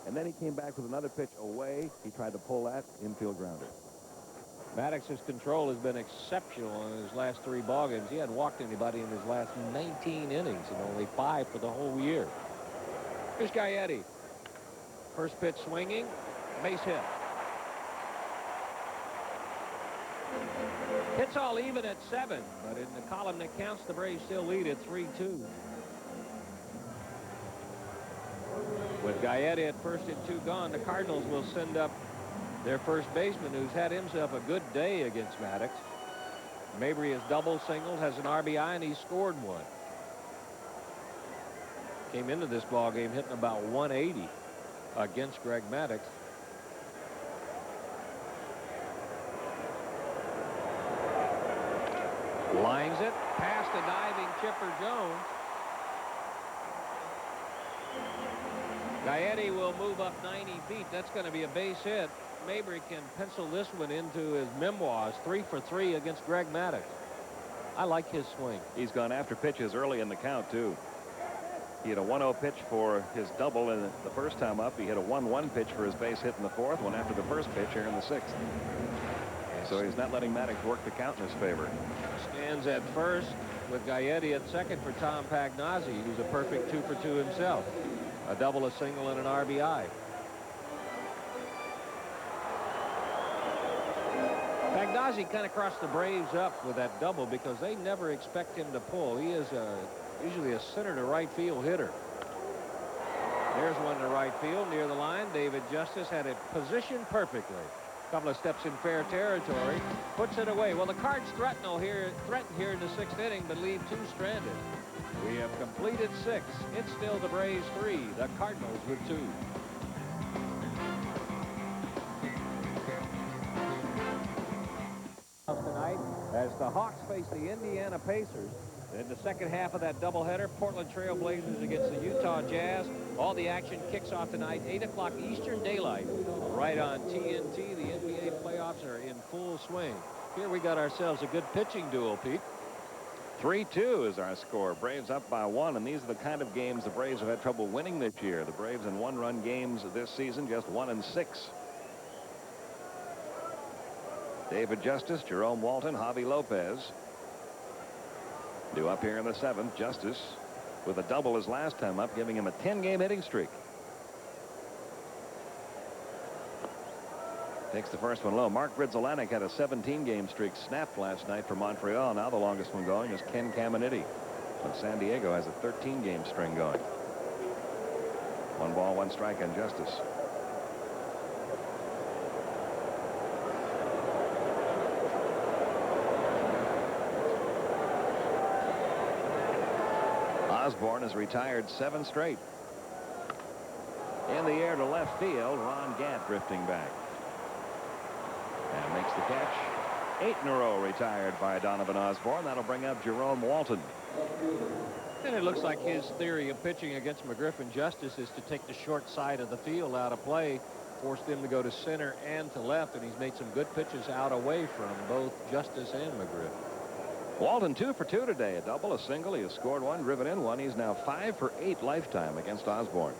And then he came back with another pitch away. He tried to pull that infield grounder. Maddux's control has been exceptional in his last 3 ball games. He hadn't walked anybody in his last 19 innings and only 5 for the whole year. Here's Gaetti. First pitch swinging, base hit. Hits all even at 7, but in the column that counts, the Braves still lead at 3-2. With Gaetti at first and 2 gone, the Cardinals will send up their first baseman, who's had himself a good day against Maddux. Mabry has double singled, has an RBI, and he scored 1. Came into this ball game hitting about 180 against Greg Maddux. Lines it past a diving Chipper Jones. Gaetti will move up 90 feet. That's going to be a base hit. Mabry can pencil this one into his memoirs. 3 for 3 against Greg Maddux. I like his swing. He's gone after pitches early in the count, too. He had a 1-0 pitch for his double in the first time up. He hit a 1-1 pitch for his base hit in the 4th, one after the first pitch here in the 6th. So he's not letting Maddux work the count in his favor. Stands at first with Gaetti at second for Tom Pagnozzi, who's a perfect 2 for 2 himself. A double, a single, and an RBI. Pagnozzi kind of crossed the Braves up with that double because they never expect him to pull. He is usually a center to right field hitter. There's one to right field near the line. David Justice had it positioned perfectly. A couple of steps in fair territory. Puts it away. Well, the Cards threaten here in the 6th inning, but leave 2 stranded. We have completed 6. It's still the Braves 3. The Cardinals with 2. Tonight, as the Hawks face the Indiana Pacers. In the second half of that doubleheader, Portland Trail Blazers against the Utah Jazz. All the action kicks off tonight, 8 o'clock Eastern Daylight, right on TNT. The NBA playoffs are in full swing. Here we got ourselves a good pitching duel, Pete. 3-2 is our score. Braves up by 1, and these are the kind of games the Braves have had trouble winning this year. The Braves in 1-run games this season, just 1-6. David Justice, Jerome Walton, Javi Lopez. Due up here in the 7th. Justice with a double his last time up, giving him a 10-game hitting streak. Takes the first one low. Mark Grizzolanek had a 17-game streak snapped last night for Montreal. Now the longest one going is Ken Caminiti. But San Diego has a 13-game string going. 1 ball, 1 strike on Justice. Osborne has retired 7 straight. In the air to left field, Ron Gant drifting back. And makes the catch. 8 in a row retired by Donovan Osborne. That'll bring up Jerome Walton. And it looks like his theory of pitching against McGriff and Justice is to take the short side of the field out of play, force them to go to center and to left, and he's made some good pitches out away from both Justice and McGriff. Walton 2 for 2 today. A double, a single. He has scored 1, driven in 1. He's now 5 for 8 lifetime against Osborne.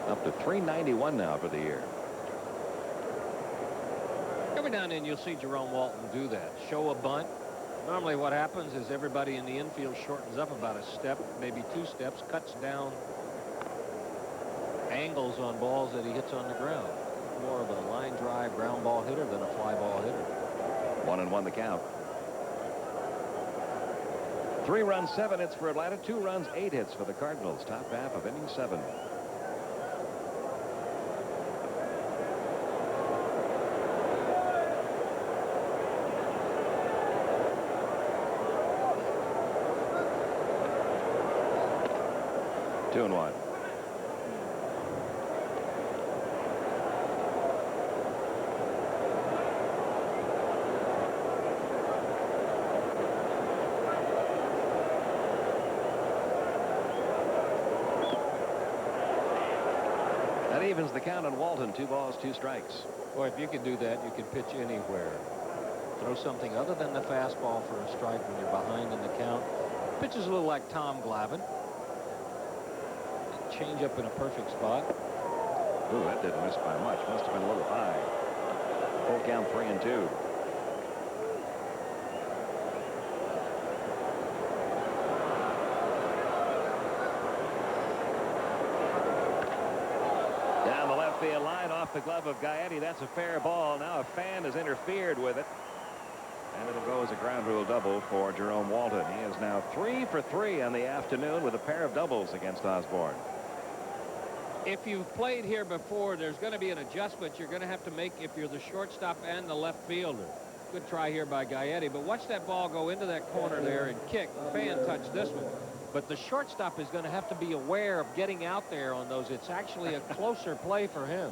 Up to 391 now for the year. Every now and then you'll see Jerome Walton do that. Show a bunt. Normally what happens is everybody in the infield shortens up about a step, maybe 2 steps, cuts down angles on balls that he hits on the ground. More of a line drive ground ball hitter than a fly ball hitter. 1-1 the count. 3 runs, 7 hits for Atlanta. 2 runs, 8 hits for the Cardinals. Top half of inning 7. Two and 1. That evens the count on Walton. 2 balls, 2 strikes. Boy, if you could do that, you could pitch anywhere. Throw something other than the fastball for a strike when you're behind in the count. Pitches a little like Tom Glavine. changeup in a perfect spot. Ooh, that didn't miss by much. Must have been a little high. Full count, 3-2. Down the left field line, off the glove of Gaetti. That's a fair ball. Now a fan has interfered with it. And it'll go as a ground rule double for Jerome Walton. He is now 3 for 3 on the afternoon with a pair of doubles against Osborne. If you've played here before, there's going to be an adjustment you're going to have to make if you're the shortstop and the left fielder. Good try here by Gaetti, but watch that ball go into that corner there and kick. The fan touched this one. But the shortstop is going to have to be aware of getting out there on those. It's actually a closer play for him.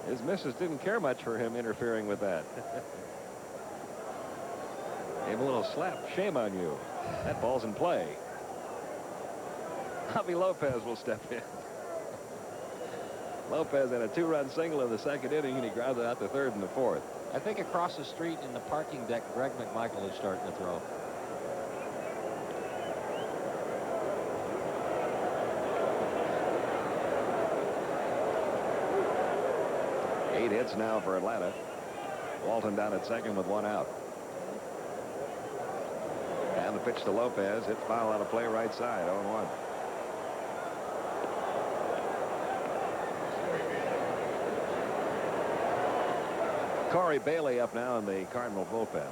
His missus didn't care much for him interfering with that. Gave a little slap. Shame on you. That ball's in play. Javi Lopez will step in. Lopez had a 2-run single in the second inning, and he grounded out the third and the fourth. I think across the street in the parking deck, Greg McMichael is starting to throw. Eight hits now for Atlanta. Walton down at second with 1 out. And the pitch to Lopez. Hit foul out of play right side. 0-1. Corey Bailey up now in the Cardinal bullpen.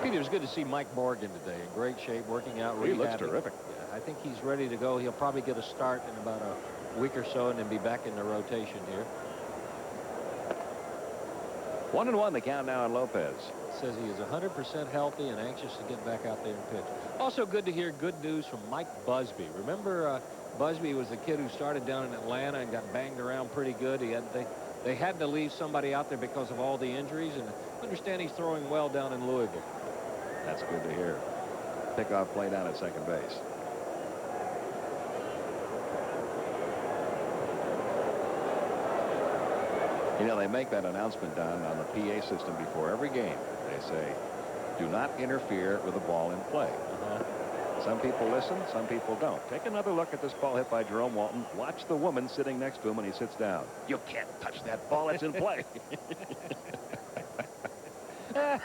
Peter, it was good to see Mike Morgan today in great shape, working out. He looks terrific. Yeah, I think he's ready to go. He'll probably get a start in about a week or so and then be back in the rotation here. 1-1 the count now on Lopez. Says he is 100% healthy and anxious to get back out there and pitch. Also good to hear good news from Mike Busby. Remember Busby was the kid who started down in Atlanta and got banged around pretty good. They had to leave somebody out there because of all the injuries, and I understand he's throwing well down in Louisville. That's good to hear. Pickoff play down at second base. You know, they make that announcement, Don, on the PA system before every game. They say, do not interfere with the ball in play. Some people listen, some people don't. Take another look at this ball hit by Jerome Walton. Watch the woman sitting next to him when he sits down. You can't touch that ball. It's in play. How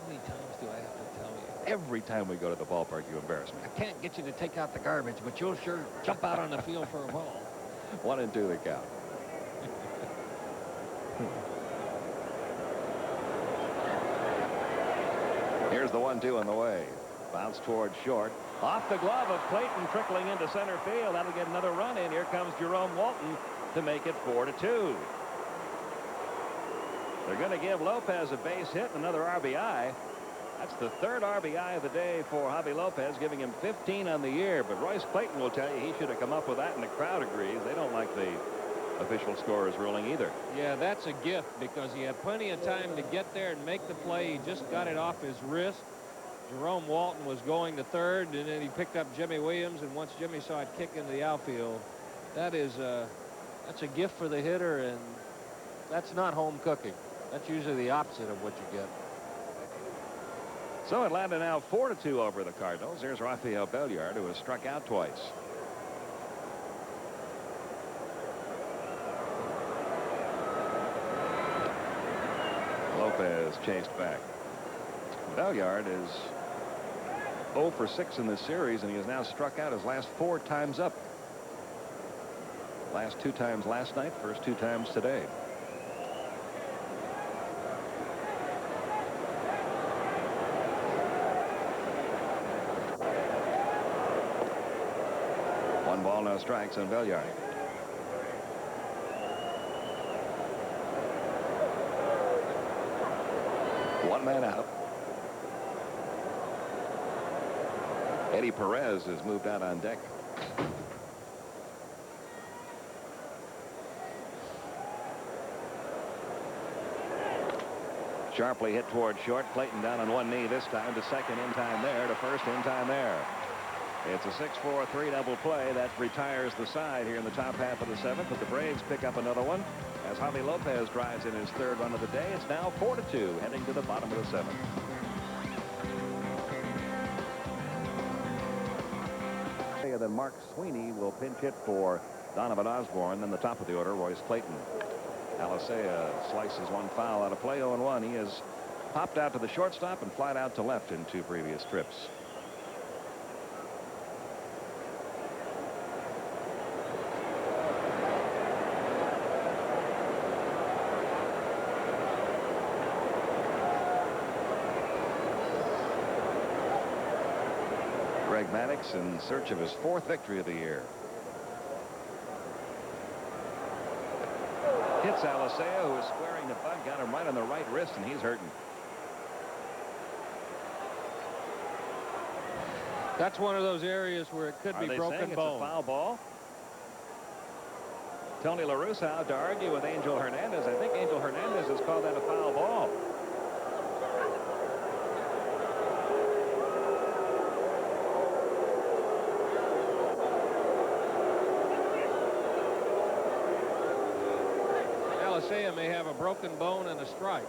many times do I have to tell you? Every time we go to the ballpark, you embarrass me. I can't get you to take out the garbage, but you'll sure jump out on the field for a ball. 1-2 the count. Here's the 1-2 on the way. Bounce towards short. Off the glove of Clayton, trickling into center field. That'll get another run in. Here comes Jerome Walton to make it 4-2. They're going to give Lopez a base hit and another RBI. That's the third RBI of the day for Javi Lopez, giving him 15 on the year. But Royce Clayton will tell you he should have come up with that, and the crowd agrees. They don't like the official scorer's ruling either. Yeah, that's a gift because he had plenty of time to get there and make the play. He just got it off his wrist. Jerome Walton was going to third, and then he picked up Jimmy Williams, and once Jimmy saw it kick into the outfield, that's a gift for the hitter, and that's not home cooking. That's usually the opposite of what you get. So Atlanta now 4-2 over the Cardinals. Here's Rafael Belliard, who has struck out twice. Lopez chased back. Belliard is 0 for 6 in this series, and he has now struck out his last 4 times up. Last 2 times last night, first 2 times today. One ball, no strikes on Belliard. One man out. Eddie Perez has moved out on deck. Sharply hit toward short. Clayton down on one knee this time to second, in time there, to first, in time there. It's a 6-4-3 double play that retires the side here in the top half of the 7th, but the Braves pick up another one as Javi Lopez drives in his 3rd run of the day. It's now 4-2 heading to the bottom of the 7th. Then Mark Sweeney will pinch hit for Donovan Osborne. Then the top of the order, Royce Clayton. Alicea slices one foul out of play. 0-1. He has popped out to the shortstop and flied out to left in 2 previous trips. Greg Maddux in search of his 4th victory of the year. Hits Alicea, who is squaring the bunt, got him right on the right wrist, and he's hurting. That's one of those areas where it could be broken bone. It's a foul ball? Tony La Russa out to argue with Angel Hernandez. I think Angel Hernandez has called that a foul ball. Alicea may have a broken bone and a strike.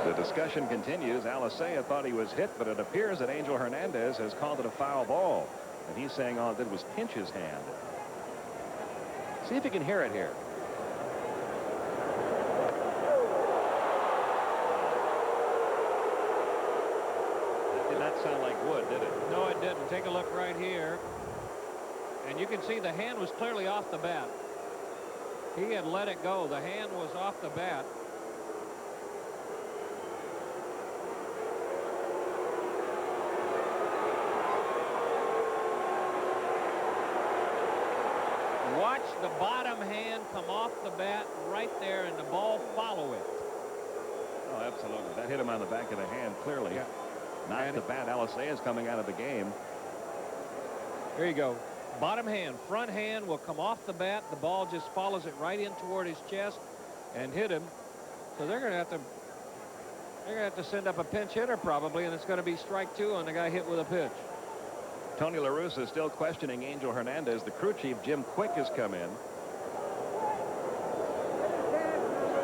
The discussion continues. Alicea thought he was hit, but it appears that Angel Hernandez has called it a foul ball. And he's saying all it did was pinch his hand. See if you can hear it here. That did not sound like wood, did it? No, it didn't. Take a look right here. And you can see the hand was clearly off the bat. He had let it go. The hand was off the bat. Watch the bottom hand come off the bat right there, and the ball follow it. Oh, absolutely. That hit him on the back of the hand, clearly. Yeah. Not the bat. Alicea is coming out of the game. There you go. Bottom hand. Front hand will come off the bat. The ball just follows it right in toward his chest and hit him. So they're going to have to send up a pinch hitter probably, and it's going to be strike 2 on the guy hit with a pitch. Tony La Russa is still questioning Angel Hernandez. The crew chief, Jim Quick, has come in.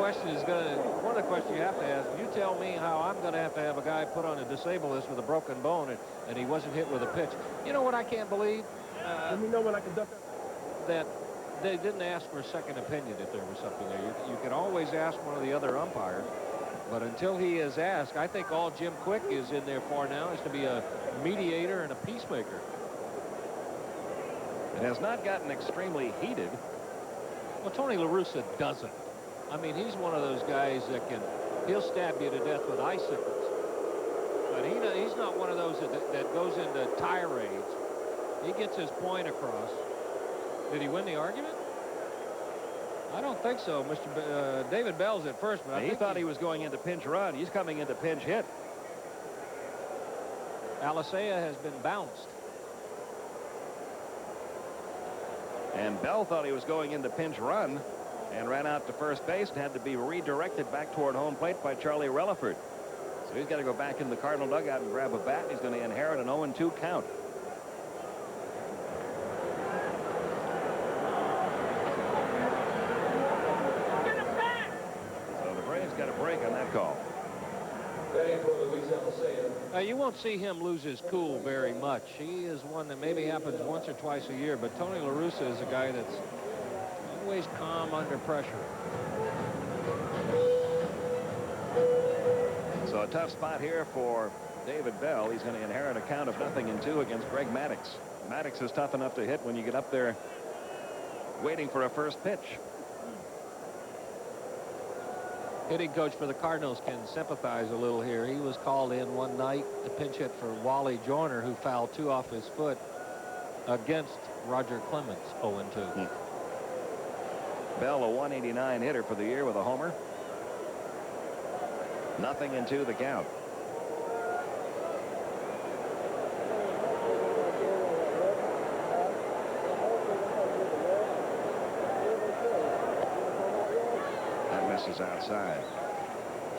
One of the questions you have to ask, you tell me how I'm going to have a guy put on a disabled list with a broken bone and he wasn't hit with a pitch. You know what I can't believe? Let me know when I can duck that they didn't ask for a second opinion if there was something there. You can always ask one of the other umpires, but until he is asked, I think all Jim Quick is in there for now is to be a mediator and a peacemaker. It has not gotten extremely heated. Well, Tony La Russa doesn't. I mean, he's one of those guys that he'll stab you to death with icicles. But he's not one of those that goes into tirades. He gets his point across. Did he win the argument? I don't think so. David Bell's at first, but I think he thought he was going into pinch run. He's coming into pinch hit. Alicea has been bounced. And Bell thought he was going into pinch run and ran out to first base and had to be redirected back toward home plate by Charlie Relaford. So he's got to go back in the Cardinal dugout and grab a bat. He's going to inherit an 0-2 count. So the Braves got a break on that call. You won't see him lose his cool very much. He is one that maybe happens once or twice a year, but Tony La Russa is a guy that's always calm under pressure. So a tough spot here for David Bell. He's going to inherit a count of 0-2 against Greg Maddux. Maddux is tough enough to hit when you get up there waiting for a first pitch. Hitting coach for the Cardinals can sympathize a little here. He was called in one night to pinch hit for Wally Joyner, who fouled 2 off his foot against Roger Clemens, 0-2. Bell, a 189 hitter for the year with a homer. 0-2 the count. pitches outside.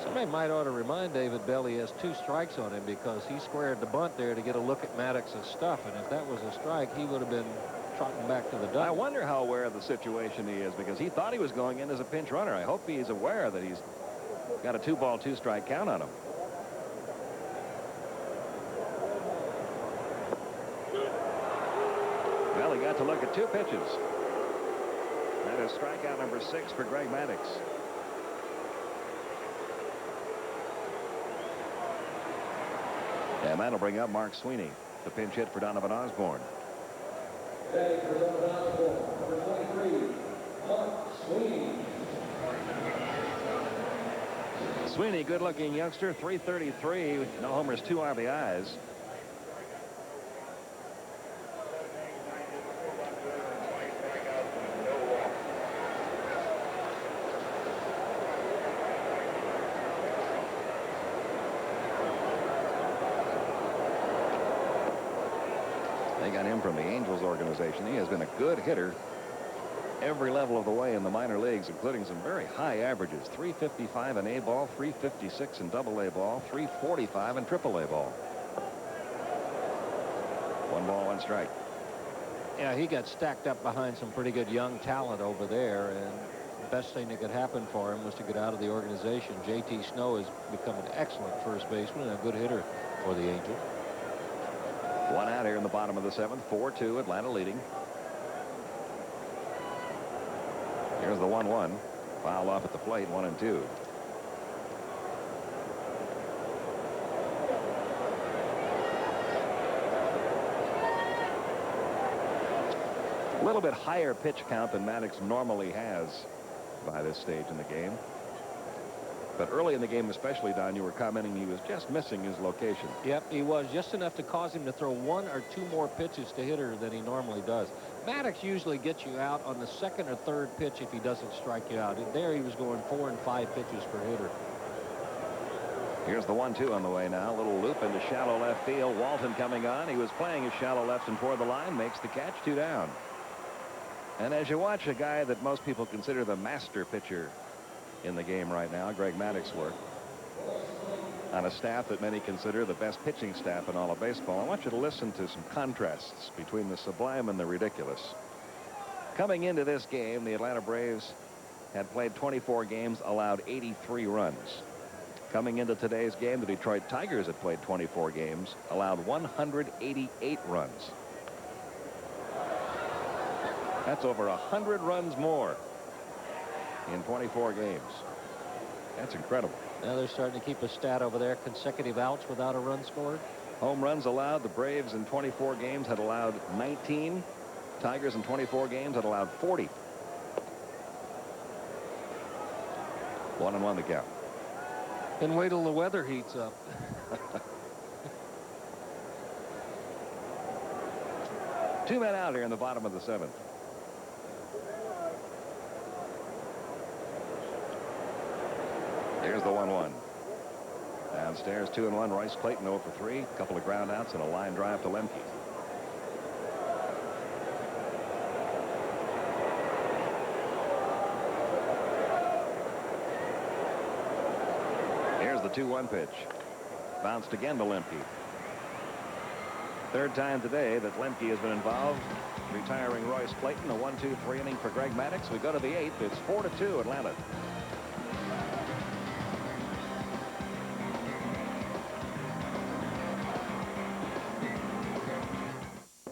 Somebody might ought to remind David Bell he has 2 strikes on him because he squared the bunt there to get a look at Maddux's stuff. And if that was a strike, he would have been trotting back to the dugout. I wonder how aware of the situation he is, because he thought he was going in as a pinch runner. I hope he's aware that he's got a 2-ball, 2-strike count on him. Well, he got to look at 2 pitches. That is strikeout number 6 for Greg Maddux. And that'll bring up Mark Sweeney, the pinch hit for Donovan Osborne. Sweeney, good-looking youngster, 333, no homers, 2 RBIs. They got him from the Angels organization. He has been a good hitter every level of the way in the minor leagues, including some very high averages. 355 in A ball, 356 in Double-A ball, 345 in Triple-A ball. 1 ball, 1 strike. Yeah, he got stacked up behind some pretty good young talent over there, and the best thing that could happen for him was to get out of the organization. J.T. Snow has become an excellent first baseman and a good hitter for the Angels. 1 out here in the bottom of the 7th. 4-2, Atlanta leading. Here's the 1-1. Foul off at the plate, 1-2. A little bit higher pitch count than Maddux normally has by this stage in the game. But early in the game, especially, Don, you were commenting he was just missing his location. Yep, he was just enough to cause him to throw 1 or 2 more pitches to hitter than he normally does. Maddux usually gets you out on the 2nd or 3rd pitch if he doesn't strike you out. And there he was going 4 and 5 pitches per hitter. Here's the 1-2 on the way now. A little loop into shallow left field. Walton coming on. He was playing his shallow left and toward the line. Makes the catch. 2 down. And as you watch a guy that most people consider the master pitcher in the game right now, Greg Maddux work, on a staff that many consider the best pitching staff in all of baseball, I want you to listen to some contrasts between the sublime and the ridiculous. Coming into this game, the Atlanta Braves had played 24 games, allowed 83 runs. Coming into today's game, the Detroit Tigers had played 24 games, allowed 188 runs. That's over 100 runs more in 24 games. That's incredible. Now they're starting to keep a stat over there, consecutive outs without a run scored. Home runs allowed. The Braves in 24 games had allowed 19. Tigers in 24 games had allowed 40. 1-1 the count. And wait till the weather heats up. Two men out here in the bottom of the 7th. Here's the 1-1. Downstairs, 2-1. Royce Clayton 0 for 3. A couple of ground outs and a line drive to Lemke. Here's the 2-1 pitch. Bounced again to Lemke. 3rd time today that Lemke has been involved, retiring Royce Clayton. A 1-2-3 inning for Greg Maddux. We go to the 8th. It's 4-2 Atlanta.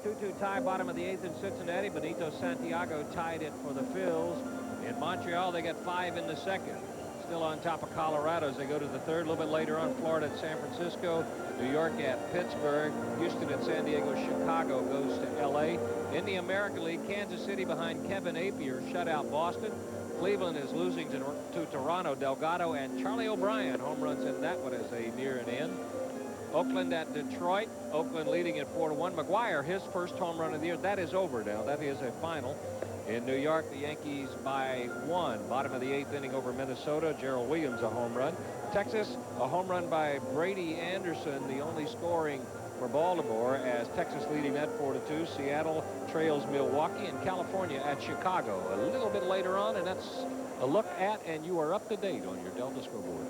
2-2 tie, bottom of the 8th in Cincinnati. Benito Santiago tied it for the Phils. In Montreal, they got 5 in the 2nd. Still on top of Colorado as they go to the 3rd. A little bit later on, Florida at San Francisco, New York at Pittsburgh, Houston at San Diego, Chicago goes to L.A. In the American League, Kansas City behind Kevin Apier shut out Boston. Cleveland is losing to Toronto. Delgado and Charlie O'Brien home runs in that one as they near an end. Oakland at Detroit. Oakland leading at 4-1. McGuire, his first home run of the year. That is over now. That is a final. In New York, the Yankees by 1. Bottom of the 8th inning over Minnesota. Gerald Williams a home run. Texas, a home run by Brady Anderson, the only scoring for Baltimore, as Texas leading that 4-2. Seattle trails Milwaukee, and California at Chicago. A little bit later on, and that's a look at, and you are up to date on your Delta scoreboard.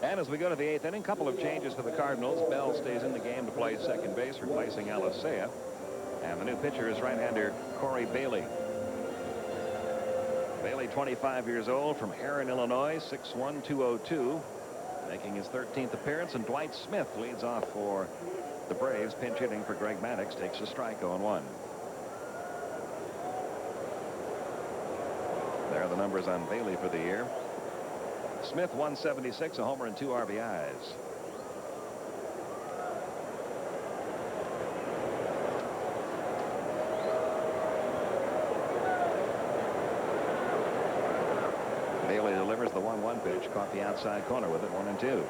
And as we go to the 8th inning, couple of changes for the Cardinals. Bell stays in the game to play second base, replacing Alicea. And the new pitcher is right-hander Corey Bailey. Bailey, 25 years old, from Erin, Illinois, 6'1", 202, making his 13th appearance. And Dwight Smith leads off for the Braves, pinch hitting for Greg Maddux, takes a strike, 0-1. There are the numbers on Bailey for the year. Smith, 176, a homer and 2 RBIs. Bailey delivers the 1-1 pitch, caught the outside corner with it, 1-2.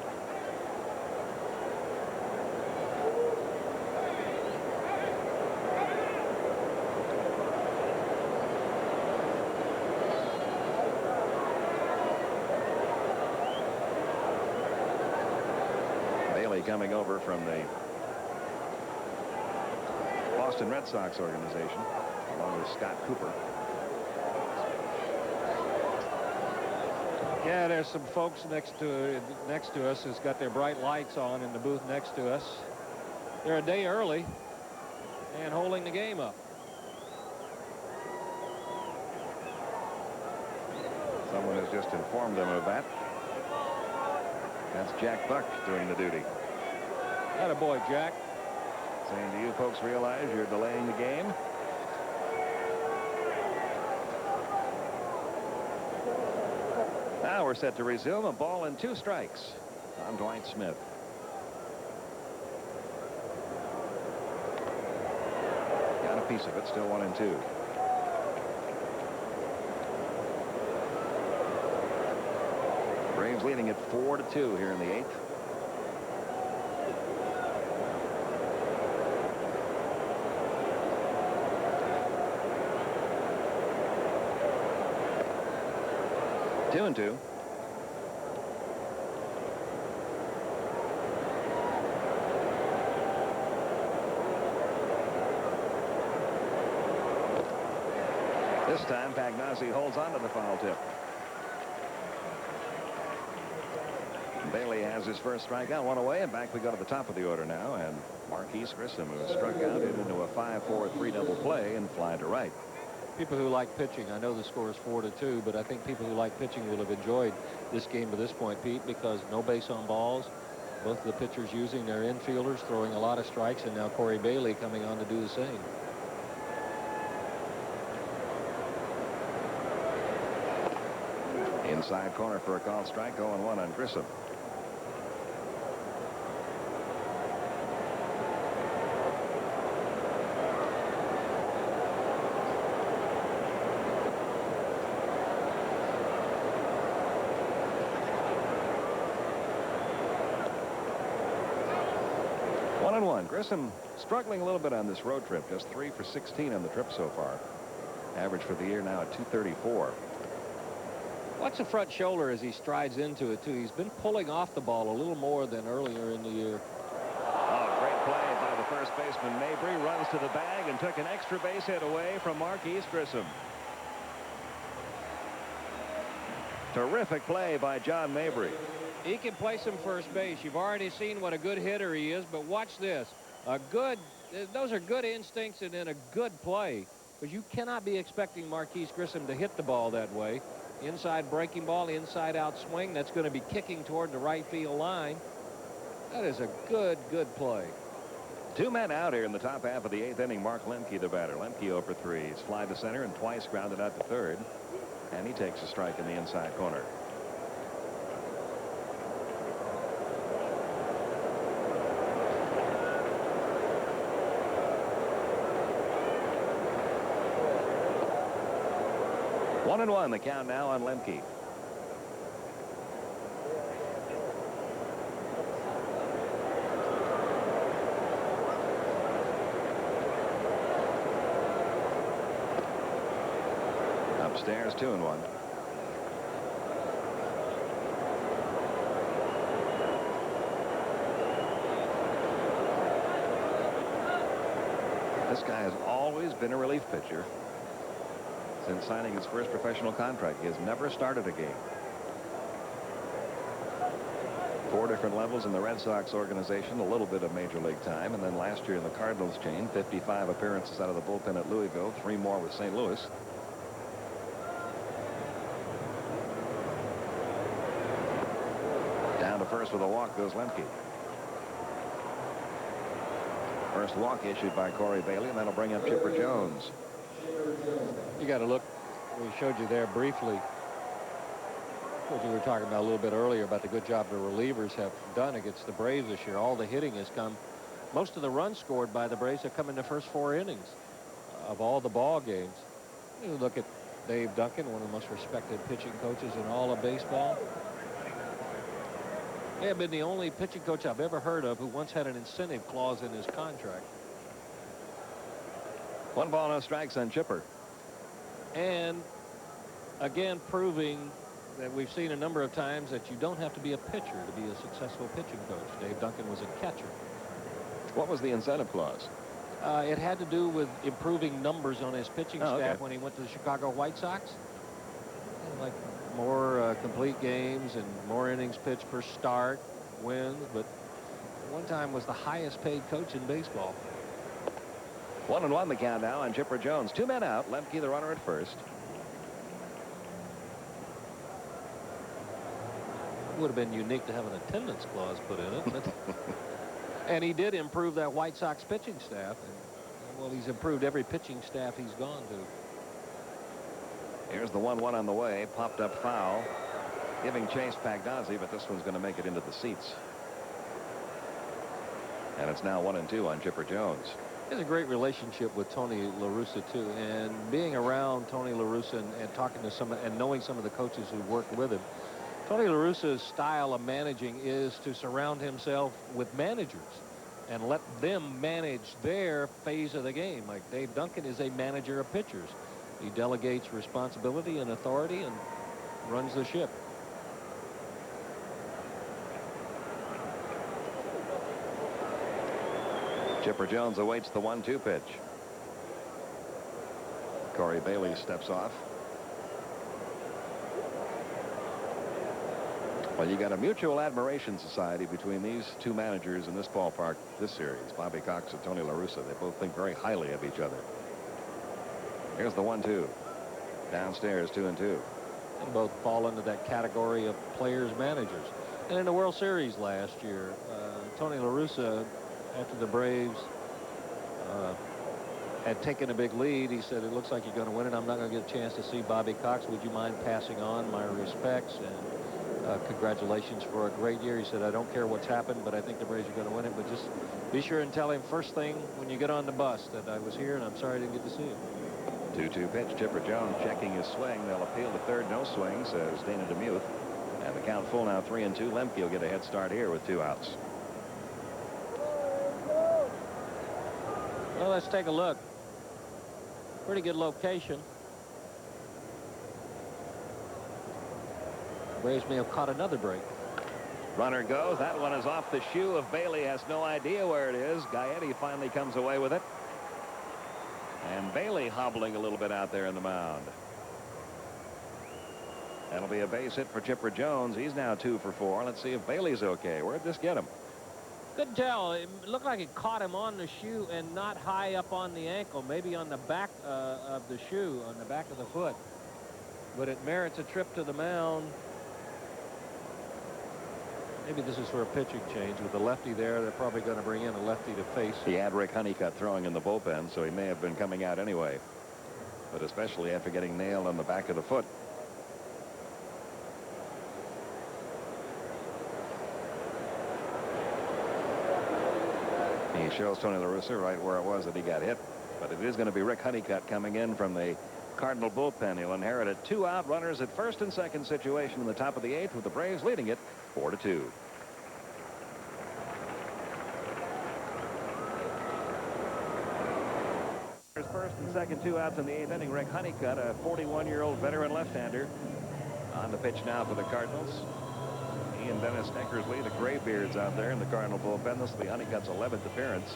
Coming over from the Boston Red Sox organization, along with Scott Cooper. Yeah, there's some folks next to us who's got their bright lights on in the booth next to us. They're a day early and holding the game up. Someone has just informed them of that. That's Jack Buck doing the duty. Attaboy, Jack. Saying to you folks, realize you're delaying the game. Now we're set to resume. A ball and 2 strikes on Dwight Smith. Got a piece of it, still 1-2. Braves leading at 4-2 here in the 8th. Two and 2. This time Pagnozzi holds on to the foul tip. Bailey has his first strikeout, 1 away, and back we go to the top of the order now. And Marquise Grissom, who struck out, hit into a 5-4-3 double play and fly to right. People who like pitching, I know the score is 4-2, but I think people who like pitching will have enjoyed this game to this point, Pete, because no base on balls. Both of the pitchers using their infielders, throwing a lot of strikes, and now Corey Bailey coming on to do the same. Inside corner for a called strike, 0-1 on Grissom. Grissom struggling a little bit on this road trip, just 3 for 16 on the trip so far. Average for the year now at 234. Watch the front shoulder as he strides into it, too. He's been pulling off the ball a little more than earlier in the year. Oh, great play by the first baseman. Mabry runs to the bag and took an extra base hit away from Marquise Grissom. Terrific play by John Mabry. He can play some first base. You've already seen what a good hitter he is, but watch this. Those are good instincts and then a good play, because you cannot be expecting Marquise Grissom to hit the ball that way. Inside breaking ball, inside out swing. That's going to be kicking toward the right field line. That is a good play. 2 men out here in the top half of the 8th inning. Mark Lemke, the batter. Lemke 0 for 3. He's fly to center and twice grounded out to third. And he takes a strike in the inside corner. One and 1, the count now on Lemke. Upstairs, 2 and 1. This guy has always been a relief pitcher since signing his first professional contract. He has never started a game. 4 different levels in the Red Sox organization, a little bit of major league time, and then last year in the Cardinals chain, 55 appearances out of the bullpen at Louisville, 3 more with St. Louis. Down to first with a walk goes Lemke. First walk issued by Corey Bailey, and that'll bring up Chipper Jones. You got to look. We showed you there briefly what you were talking about a little bit earlier about the good job the relievers have done against the Braves this year. All the hitting has come. Most of the runs scored by the Braves have come in the first 4 innings of all the ball games. You look at Dave Duncan, one of the most respected pitching coaches in all of baseball. May have been the only pitching coach I've ever heard of who once had an incentive clause in his contract. 1 ball, no strikes on Chipper. And again, proving that we've seen a number of times that you don't have to be a pitcher to be a successful pitching coach. Dave Duncan was a catcher. What was the incentive clause? It had to do with improving numbers on his pitching staff okay. when he went to the Chicago White Sox. Like more complete games and more innings pitched per start, wins, but one time was the highest paid coach in baseball. 1-1 the count now on Chipper Jones. 2 men out. Lemke the runner at first. Would have been unique to have an attendance clause put in it. But and he did improve that White Sox pitching staff. And, well, he's improved every pitching staff he's gone to. Here's the 1-1 on the way. Popped up foul. Giving chase Pagliazzi, but this one's going to make it into the seats. And it's now 1-2 on Chipper Jones. He has a great relationship with Tony La Russa, too. And being around Tony La Russa and talking to some and knowing some of the coaches who worked with him, Tony La Russa's style of managing is to surround himself with managers and let them manage their phase of the game. Like Dave Duncan is a manager of pitchers. He delegates responsibility and authority and runs the ship. Chipper Jones awaits the 1-2 pitch. Corey Bailey steps off. Well, you got a mutual admiration society between these 2 managers in this ballpark this series, Bobby Cox and Tony La Russa. They both think very highly of each other. Here's the 1-2. Downstairs, 2-2. And both fall into that category of players managers. And in the World Series last year, Tony La Russa, after the Braves had taken a big lead, he said, "It looks like you're going to win it. I'm not going to get a chance to see Bobby Cox. Would you mind passing on my respects and congratulations for a great year?" He said, "I don't care what's happened, but I think the Braves are going to win it. But just be sure and tell him first thing when you get on the bus that I was here and I'm sorry I didn't get to see him." 2-2 pitch. Chipper Jones checking his swing. They'll appeal to third. No swing, says Dana DeMuth. And the count full now, 3-2. Lemke will get a head start here with 2 outs. Well, let's take a look. Pretty good location. Braves may have caught another break. Runner goes. That one is off the shoe of Bailey. Has no idea where it is. Gaetti finally comes away with it. And Bailey hobbling a little bit out there in the mound. That'll be a base hit for Chipper Jones. He's now 2 for 4. Let's see if Bailey's okay. Where'd this get him? Couldn't tell. It looked like it caught him on the shoe and not high up on the ankle, maybe on the back of the shoe, on the back of the foot. But it merits a trip to the mound. Maybe this is for a pitching change. With the lefty there, they're probably going to bring in a lefty to face. He had Rick Honeycutt throwing in the bullpen, so he may have been coming out anyway. But especially after getting nailed on the back of the foot. He shows Tony La Russa right where it was that he got hit. But it is going to be Rick Honeycutt coming in from the Cardinal bullpen. He'll inherit a 2-out runners at first and second situation in the top of the 8th with the Braves leading it 4-2. First and second 2 outs in the 8th inning. Rick Honeycutt, a 41-year-old veteran left-hander, on the pitch now for the Cardinals. He and Dennis Eckersley, the graybeards out there in the Cardinal bullpen. This will be Honeycutt's 11th appearance.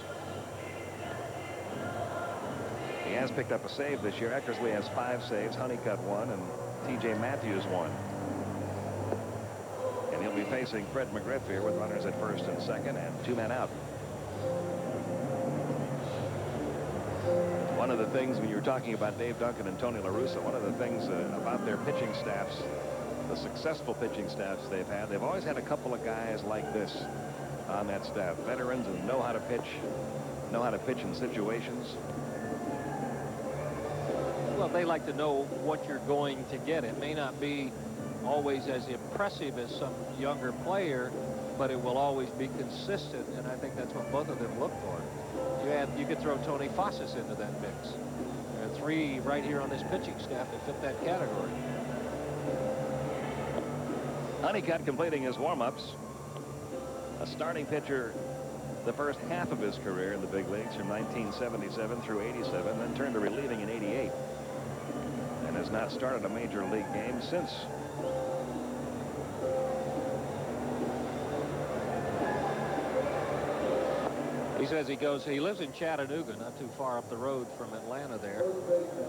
He has picked up a save this year. Eckersley has 5 saves. Honeycutt 1 and T.J. Matthews 1. And he'll be facing Fred McGriff here with runners at first and second and 2 men out. One of the things when you were talking about Dave Duncan and Tony La Russa, one of the things about their pitching staffs, the successful pitching staffs they've had, they've always had a couple of guys like this on that staff. Veterans who know how to pitch in situations. Well, they like to know what you're going to get. It may not be always as impressive as some younger player, but it will always be consistent, and I think that's what both of them look for. You could throw Tony Fossis into that mix. There are 3 right here on this pitching staff that fit that category. Honeycutt completing his warm-ups. A starting pitcher the first half of his career in the big leagues from 1977 through 87, then turned to relieving in 88. And has not started a major league game since. He says he lives in Chattanooga, not too far up the road from Atlanta there.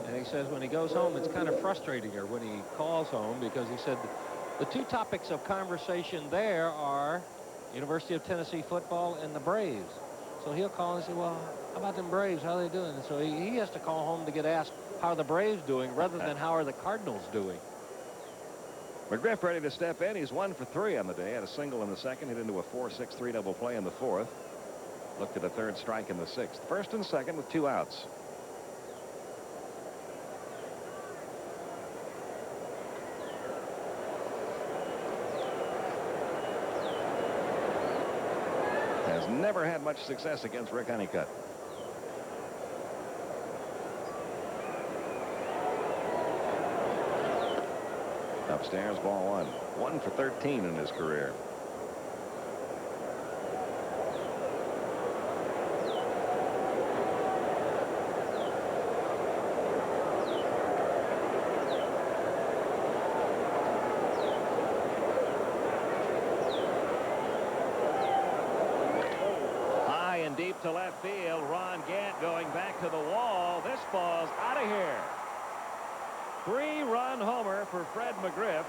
And he says when he goes home, it's kind of frustrating her when he calls home, because he said the 2 topics of conversation there are University of Tennessee football and the Braves. So he'll call and say, well, how about them Braves? How are they doing? And so he has to call home to get asked, how are the Braves doing, rather than how are the Cardinals doing? McGriff ready to step in. He's 1 for 3 on the day. Had a single in the second, hit into a 4-6-3 double play in the fourth. Looked at a 3rd strike in the 6th. First and second with 2 outs. Has never had much success against Rick Honeycutt. Upstairs, ball 1. 1 for 13 in his career. Deep to left field. Ron Gant going back to the wall. This ball's out of here. 3-run homer for Fred McGriff.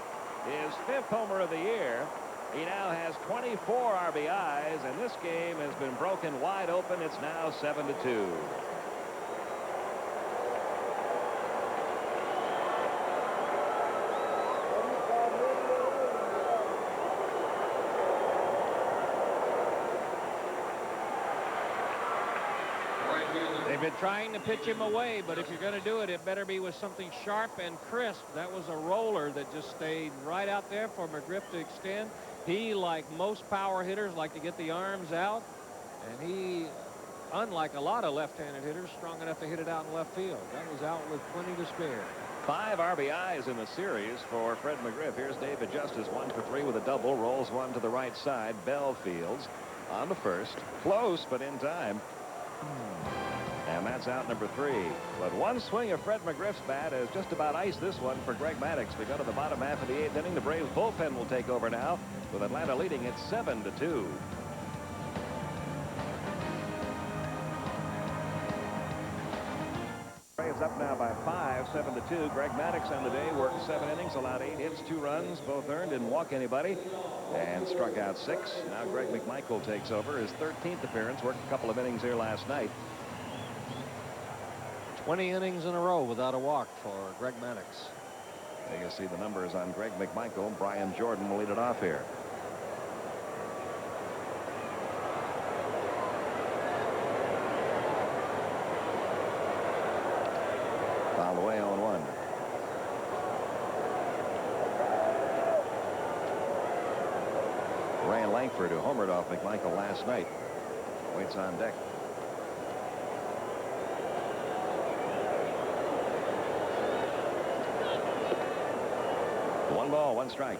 His 5th homer of the year. He now has 24 RBIs, and this game has been broken wide open. It's now 7-2. They've been trying to pitch him away, but if you're going to do it, it better be with something sharp and crisp. That was a roller that just stayed right out there for McGriff to extend. He, like most power hitters, like to get the arms out, and he, unlike a lot of left-handed hitters, strong enough to hit it out in left field. That was out with plenty to spare. 5 RBIs in the series for Fred McGriff. Here's David Justice, 1 for 3 with a double. Rolls one to the right side. Bell fields on the first. Close, but in time. And that's out number 3. But one swing of Fred McGriff's bat has just about iced this one for Greg Maddux. We go to the bottom half of the 8th inning. The Braves bullpen will take over now, with Atlanta leading it 7-2. Braves up now by 5, 7-2. Greg Maddux on the day worked 7 innings, allowed 8 hits, 2 runs, both earned, didn't walk anybody, and struck out 6. Now Greg McMichael takes over, his 13th appearance, worked a couple of innings here last night. 20 innings in a row without a walk for Greg Maddux. You can see the numbers on Greg McMichael. Brian Jordan will lead it off here. Fouled away 0-1. Ray Langford, who homered off McMichael last night, waits on deck. One ball, one strike.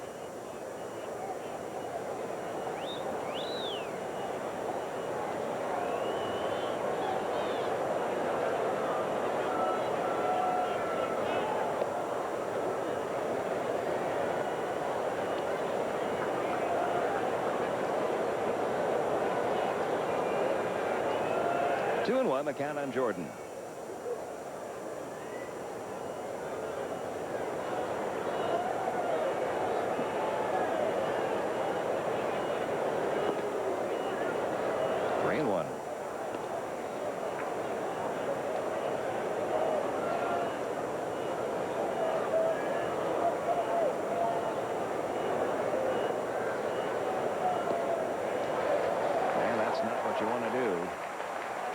Two and one, the count on Jordan. Rain one. And that's not what you want to do.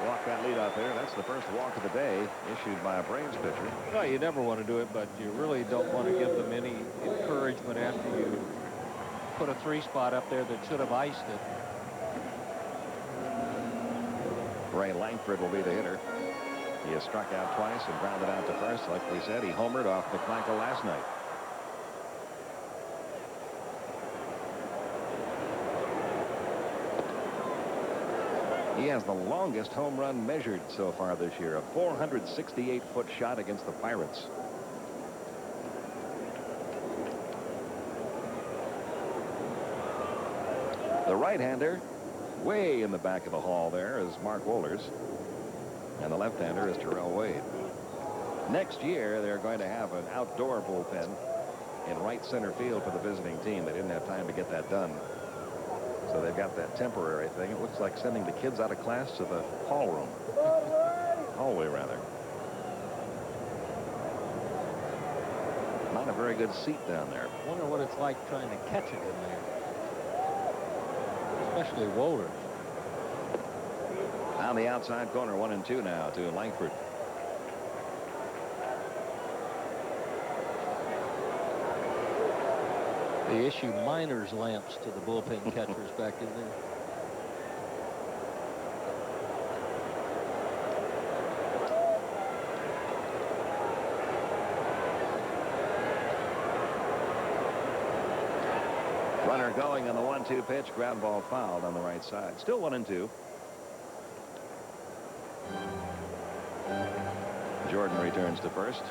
Walk that leadoff hitter. That's the first walk of the day issued by a Braves pitcher. Well, you never want to do it, but you really don't want to give them any encouragement after you put a 3-spot up there that should have iced it. Ray Langford will be the hitter. He has struck out twice and grounded out to first. Like we said, he homered off McMichael last night. He has the longest home run measured so far this year, a 468-foot shot against the Pirates. The right-hander way in the back of the hall there is Mark Wohlers, and the left-hander is Terrell Wade. Next year they're going to have an outdoor bullpen in right center field for the visiting team. They didn't have time to get that done, so they've got that temporary thing. It looks like sending the kids out of class to the hallway rather. Not a very good seat down there. I wonder what it's like trying to catch it in there, especially Wohlers. On the outside corner, 1-2 now to Langford. They issue miner's lamps to the bullpen catchers back in there. Runner going on the 1-2 pitch. Ground ball fouled on the right side. Still 1-2. Jordan returns to first.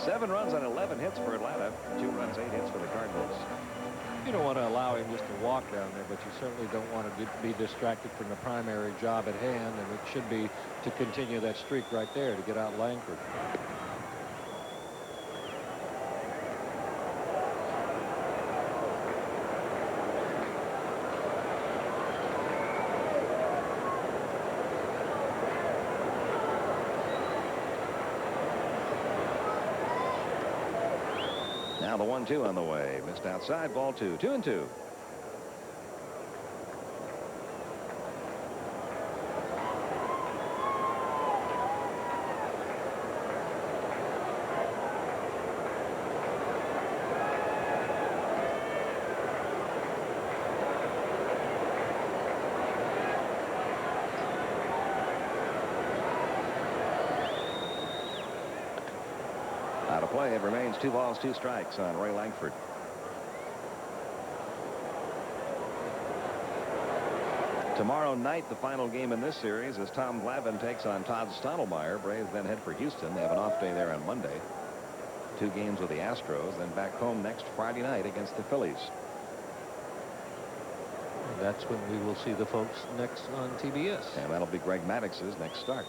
Seven runs on 11 hits for Atlanta. 2 runs, 8 hits for the Cardinals. You don't want to allow him just to walk down there, but you certainly don't want to be distracted from the primary job at hand, and it should be to continue that streak right there to get out Langford. Now the 1-2 on the way. Missed outside. Ball 2. 2-2. Out of play. It remains 2 balls, 2 strikes on Ray Langford. Tomorrow night, the final game in this series as Tom Glavine takes on Todd Stottlemyre. Braves then head for Houston. They have an off day there on Monday. 2 games with the Astros, then back home next Friday night against the Phillies. And that's when we will see the folks next on TBS. And that'll be Greg Maddux's next start.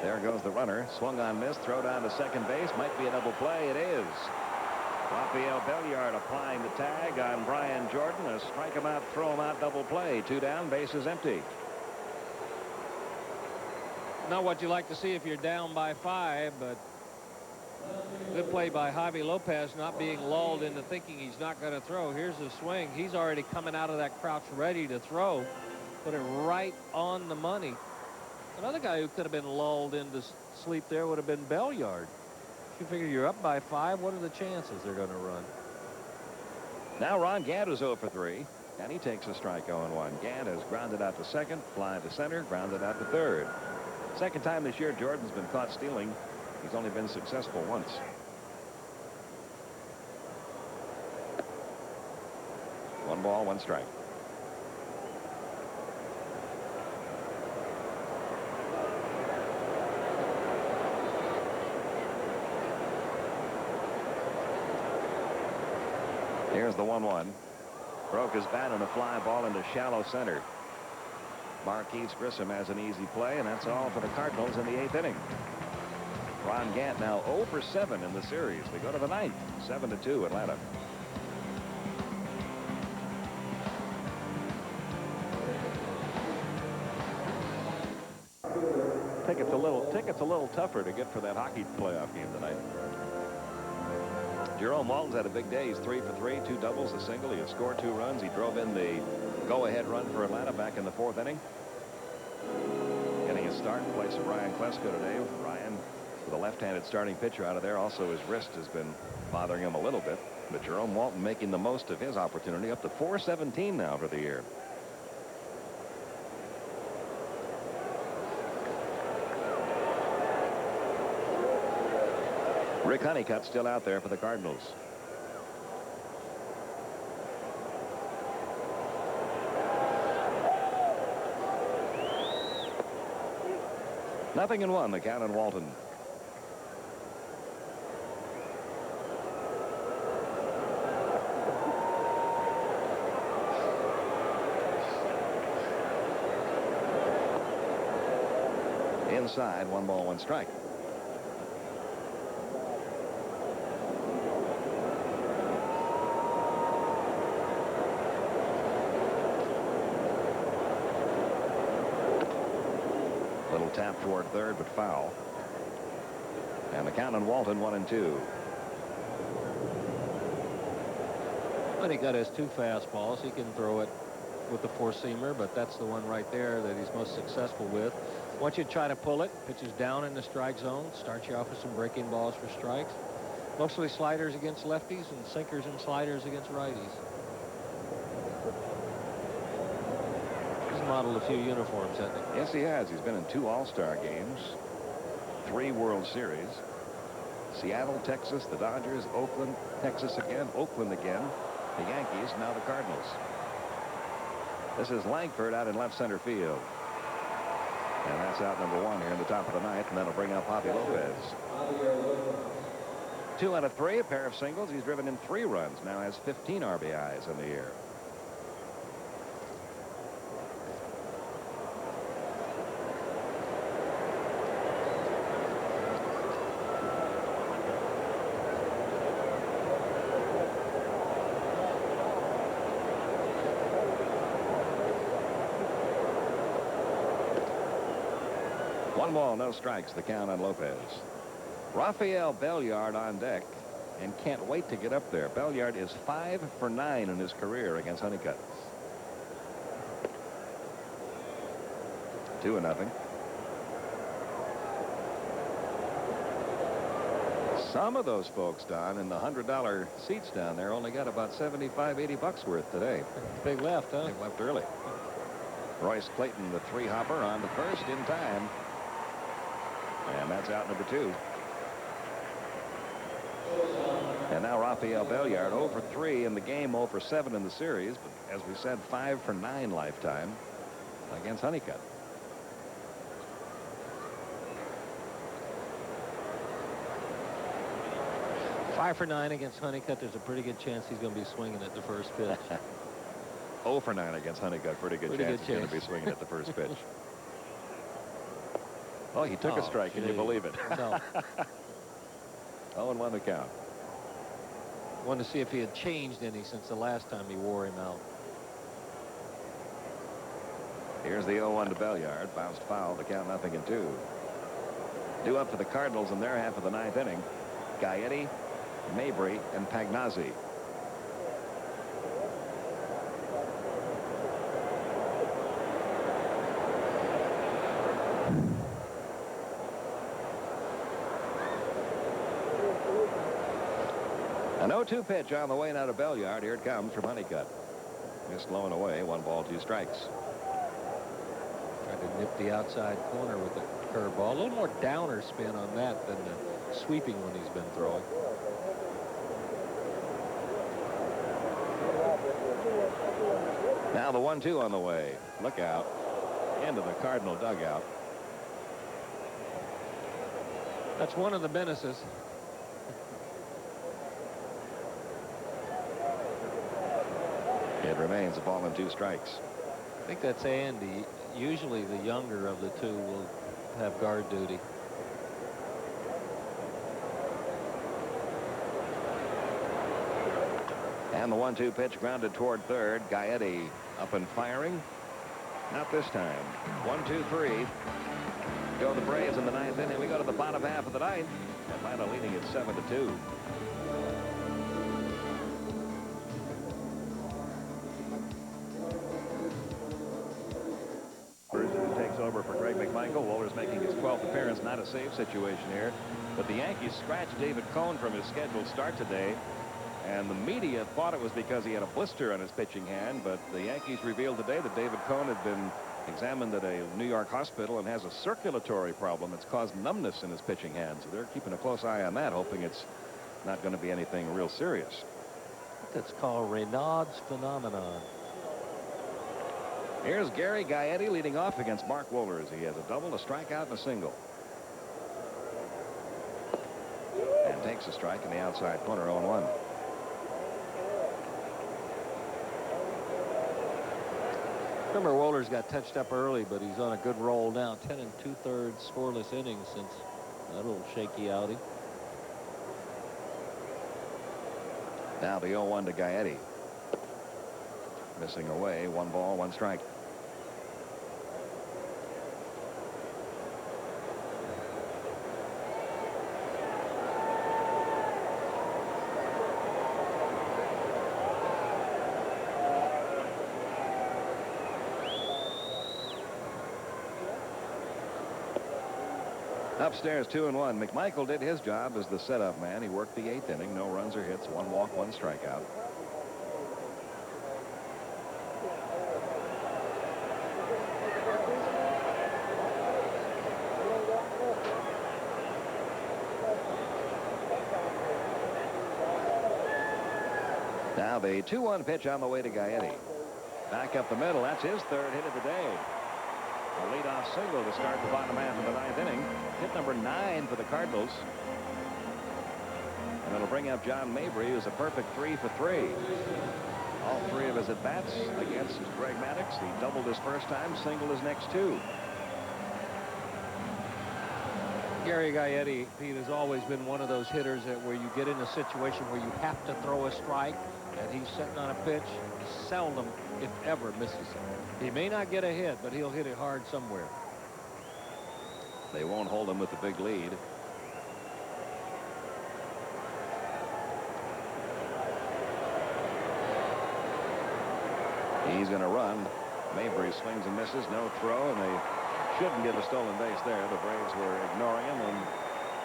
There goes the runner. Swung on, missed. Throw down to second base. Might be a double play. It is. Rafael Belliard applying the tag on Brian Jordan. A strike him out, throw him out, double play. 2 down, bases empty. Not what you like to see if you're down by 5, but good play by Javi Lopez, not being lulled into thinking he's not going to throw. Here's the swing. He's already coming out of that crouch ready to throw. Put it right on the money. Another guy who could have been lulled into sleep there would have been Belliard. You figure you're up by 5. What are the chances they're going to run? Now Ron Gant is 0 for 3, and he takes a strike 0-1. Gant has grounded out to second, fly to center, grounded out to third. Second time this year Jordan's been caught stealing. He's only been successful once. One ball, 1 strike. Here's the 1-1. Broke his bat on a fly ball into shallow center. Marquise Grissom has an easy play, and that's all for the Cardinals in the 8th inning. Ron Gant now 0 for 7 in the series. We go to the 9th. 7-2 Atlanta. Ticket's a little tougher to get for that hockey playoff game tonight. Jerome Walton's had a big day. He's 3 for 3, 2 doubles, a single. He has scored 2 runs. He drove in the go-ahead run for Atlanta back in the 4th inning. Getting his start in place of Ryan Klesko today. Ryan, with a left-handed starting pitcher out of there. Also, his wrist has been bothering him a little bit. But Jerome Walton making the most of his opportunity. Up to 417 now for the year. Rick Honeycutt still out there for the Cardinals. Nothing in 1, the count on Walton. Inside, 1 ball, 1 strike. Little tap toward third, but foul. And the count on Walton, 1-2. Honeycutt has 2 fastballs. He can throw it with the 4-seamer, but that's the one right there that he's most successful with. Once you try to pull it, pitches down in the strike zone, starts you off with some breaking balls for strikes. Mostly sliders against lefties and sinkers and sliders against righties. He's modeled a few uniforms, hasn't he? Yes, he has. He's been in 2 All-Star games, 3 World Series. Seattle, Texas, the Dodgers, Oakland, Texas again, Oakland again, the Yankees, now the Cardinals. This is Langford out in left center field. And that's out number 1 here in the top of the 9th, and that'll bring up Javi Lopez. 2 out of 3, a pair of singles. He's driven in 3 runs, now has 15 RBIs in the year. One ball, no strikes, the count on Lopez. Rafael Belliard on deck and can't wait to get up there. Belliard is 5 for 9 in his career against Honeycutt. 2-0. Some of those folks, Don, in the $100 seats down there only got about 75, 80 bucks worth today. Big left, huh? They left early. Royce Clayton, the 3-hopper on the first in time. And that's out number 2. And now Rafael Belliard 0 for 3 in the game, 0 for 7 in the series. But as we said, 5 for 9 lifetime against Honeycutt. Five for 9 against Honeycutt. There's a pretty good chance he's going to be swinging at the first pitch. 0 for 9 against Honeycutt. Pretty good chance he's going to be swinging at the first pitch. Oh, he took a strike. Can you believe it? No. 0-1 the count. Wanted to see if he had changed any since the last time he wore him out. Here's the 0-1 to Belliard. Bounced foul. The count 0-2. Due up for the Cardinals in their half of the 9th inning. Gaetti, Mabry, and Pagnazzi. An 0-2 pitch on the way now to Belliard. Here it comes from Honeycutt. Missed low and away. 1 ball, 2 strikes. Tried to nip the outside corner with the curveball. A little more downer spin on that than the sweeping one he's been throwing. Now the 1-2 on the way. Look out. Into the Cardinal dugout. That's one of the menaces. It remains a ball and 2 strikes. I think that's Andy. Usually the younger of the 2 will have guard duty. And the 1-2 pitch grounded toward third. Gaetti up and firing. Not this time. 1-2-3. Go the Braves in the ninth inning. We go to the bottom half of the ninth. Atlanta leading at 7-2. Who takes over for Greg McMichael. Wohlers making his 12th appearance. Not a save situation here. But the Yankees scratched David Cone from his scheduled start today. And the media thought it was because he had a blister on his pitching hand. But the Yankees revealed today that David Cone had been examined at a New York hospital and has a circulatory problem that's caused numbness in his pitching hand. So they're keeping a close eye on that, hoping it's not going to be anything real serious. That's called Raynaud's phenomenon. Here's Gary Gaetti leading off against Mark Wohlers. He has a double, a strikeout, and a single. And takes a strike in the outside corner, 0-1. Remember, Wohlers got touched up early, but he's on a good roll now. 10 2/3 scoreless innings since a little shaky outing. Now the 0-1 to Gaetti. Missing away. 1 ball, 1 strike. Upstairs 2-1. McMichael did his job as the setup man. He worked the 8th inning. No runs or hits. 1 walk, 1 strikeout. Now the 2-1 pitch on the way to Gaetti. Back up the middle. That's his 3rd hit of the day. A leadoff single to start the bottom half of the 9th inning. Hit number 9 for the Cardinals. And it'll bring up John Mabry, who's a perfect 3 for 3. All 3 of his at-bats against Greg Maddux. He doubled his first time, singled his next 2. Gary Gaetti, Pete, has always been one of those hitters that where you get in a situation where you have to throw a strike, and he's sitting on a pitch, seldom, if ever, misses it. He may not get a hit, but he'll hit it hard somewhere. They won't hold him with the big lead. He's going to run. Mabry swings and misses. No throw, and they shouldn't get a stolen base there. The Braves were ignoring him, and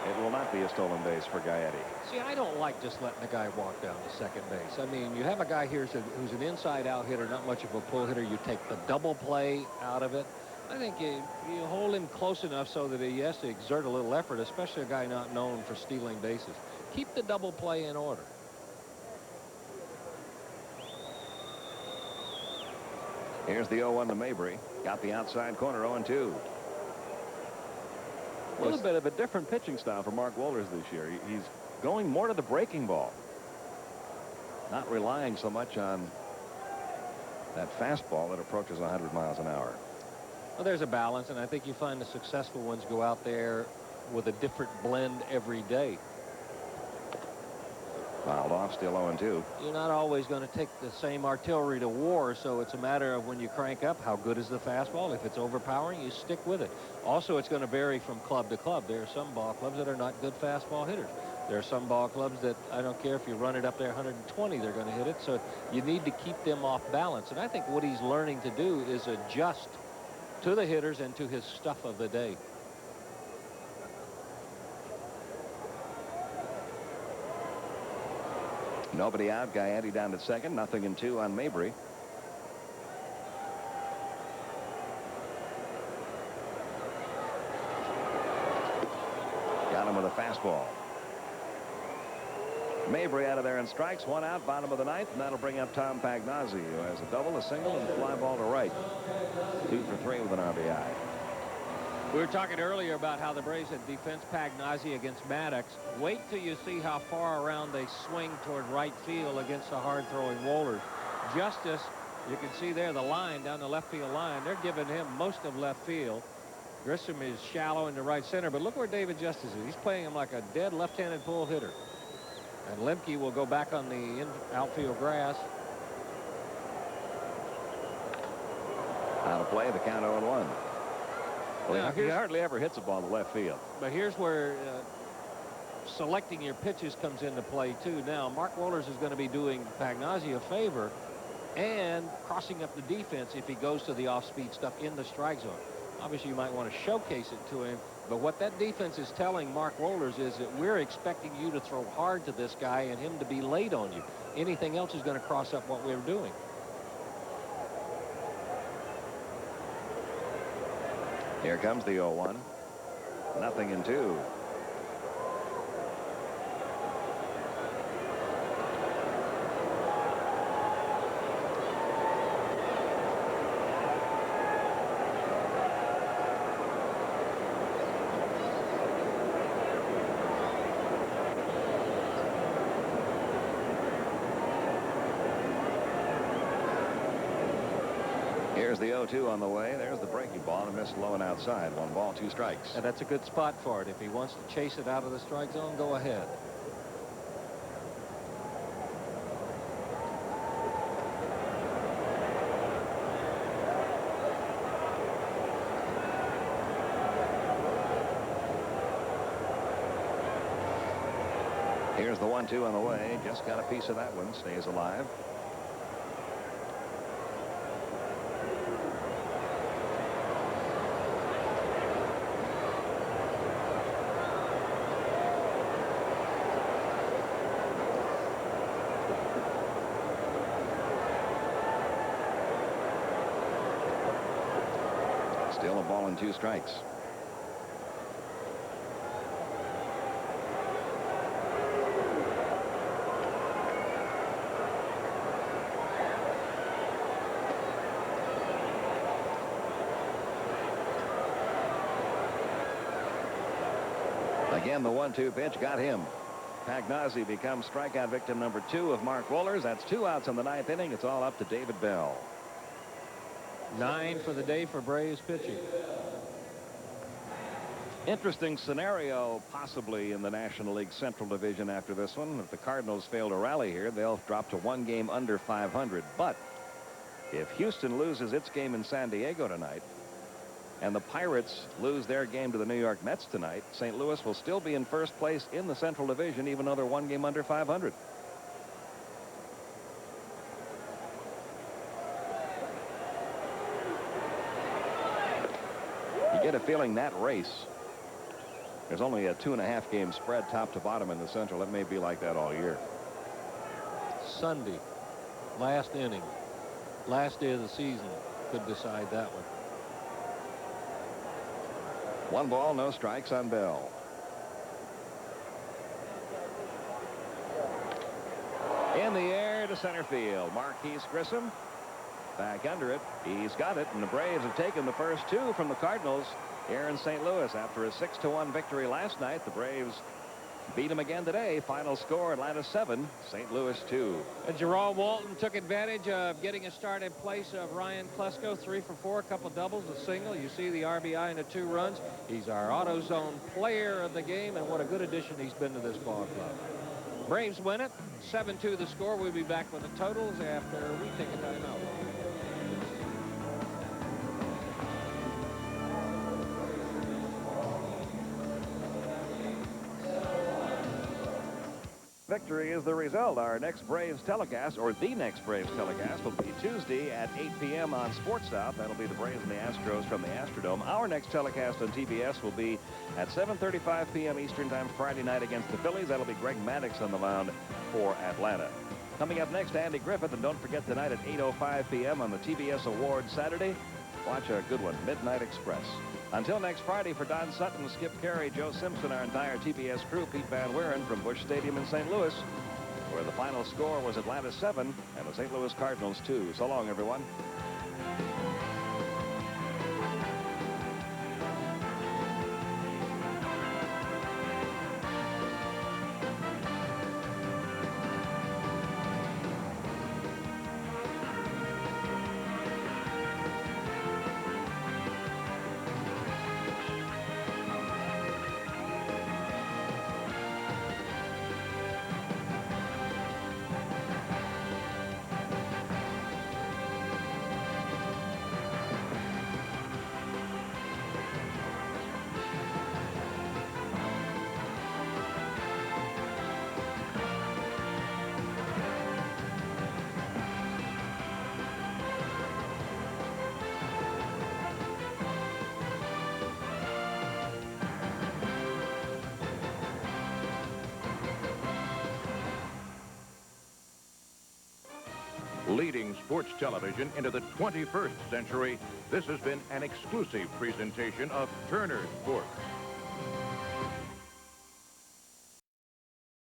it will not be a stolen base for Gaetti. See, I don't like just letting a guy walk down to second base. I mean, you have a guy here who's an inside-out hitter, not much of a pull hitter. You take the double play out of it. I think you hold him close enough so that he has to exert a little effort, especially a guy not known for stealing bases. Keep the double play in order. Here's the 0-1 to Mabry. Got the outside corner, 0-2. A little bit of a different pitching style for Mark Wohlers this year. He's going more to the breaking ball. Not relying so much on that fastball that approaches 100 miles an hour. Well, there's a balance, and I think you find the successful ones go out there with a different blend every day. Fouled off, still 0-2. You're not always going to take the same artillery to war, so it's a matter of when you crank up, how good is the fastball? If it's overpowering, you stick with it. Also, it's going to vary from club to club. There are some ball clubs that are not good fastball hitters. There are some ball clubs that I don't care if you run it up there 120, they're going to hit it. So you need to keep them off balance. And I think what he's learning to do is adjust to the hitters and to his stuff of the day. Nobody out. Gaetti down at second. 0-2 on Mabry. Got him with a fastball. Mabry out of there in strikes. 1 out, bottom of the 9th, and that'll bring up Tom Pagnozzi, who has a double, a single, and a fly ball to right. 2 for 3 with an RBI. We were talking earlier about how the Braves had defense Pagnozzi against Maddux. Wait till you see how far around they swing toward right field against the hard-throwing Wohlers. Justice, you can see there the line down the left field line. They're giving him most of left field. Grissom is shallow into right center, but look where David Justice is. He's playing him like a dead left-handed pull hitter. And Lemke will go back on the outfield grass. Out of play, the count 0-1. Well, he hardly ever hits a ball in the left field. But here's where selecting your pitches comes into play, too. Now, Mark Wohlers is going to be doing Pagnozzi a favor and crossing up the defense if he goes to the off-speed stuff in the strike zone. Obviously, you might want to showcase it to him. But what that defense is telling Mark Wohlers is that we're expecting you to throw hard to this guy and him to be late on you. Anything else is going to cross up what we're doing. Here comes the 0-1. 0-2. Here's the 0-2 on the way. There's the breaking ball and missed low and outside. 1 ball, 2 strikes. And that's a good spot for it. If he wants to chase it out of the strike zone, go ahead. Here's the 1-2 on the way. Just got a piece of that one. Stays alive. Still a ball and 2 strikes. Again, the 1-2 pitch got him. Pagnozzi becomes strikeout victim number 2 of Mark Wohlers. That's 2 outs in the 9th inning. It's all up to David Bell. 9 for the day for Braves pitching. Interesting scenario possibly in the National League Central Division after this one. If the Cardinals fail to rally here, they'll drop to 1 game under 500. But if Houston loses its game in San Diego tonight and the Pirates lose their game to the New York Mets tonight, St. Louis will still be in first place in the Central Division, even though they're 1 game under 500. You get a feeling that race, there's only a 2.5 game spread top to bottom in the Central. It may be like that all year. Sunday, last inning, last day of the season could decide that one. 1 ball, no strikes on Bell. In the air to center field. Marquise Grissom back under it. He's got it, and the Braves have taken the first 2 from the Cardinals here in St. Louis. After a 6-1 victory last night, the Braves beat them again today. Final score, Atlanta 7, St. Louis 2. And Jerome Walton took advantage of getting a start in place of Ryan Klesko. 3 for 4, a couple doubles, a single. You see the RBI and the 2 runs. He's our AutoZone player of the game, and what a good addition he's been to this ball club. Braves win it, 7-2 the score. We'll be back with the totals after we take a timeout. Victory is the result. Our next Braves telecast, or the next Braves telecast, will be Tuesday at 8 p.m. on Sports South. That'll be the Braves and the Astros from the Astrodome. Our next telecast on TBS will be at 7:35 p.m. Eastern Time Friday night against the Phillies. That'll be Greg Maddux on the mound for Atlanta. Coming up next, Andy Griffith, and don't forget tonight at 8:05 p.m. on the TBS Awards Saturday. Watch a good one, Midnight Express. Until next Friday, for Don Sutton, Skip Carey, Joe Simpson, our entire TBS crew, Pete Van Wieren from Busch Stadium in St. Louis, where the final score was Atlanta 7 and the St. Louis Cardinals 2. So long, everyone. Leading sports television into the 21st century, this has been an exclusive presentation of Turner Sports.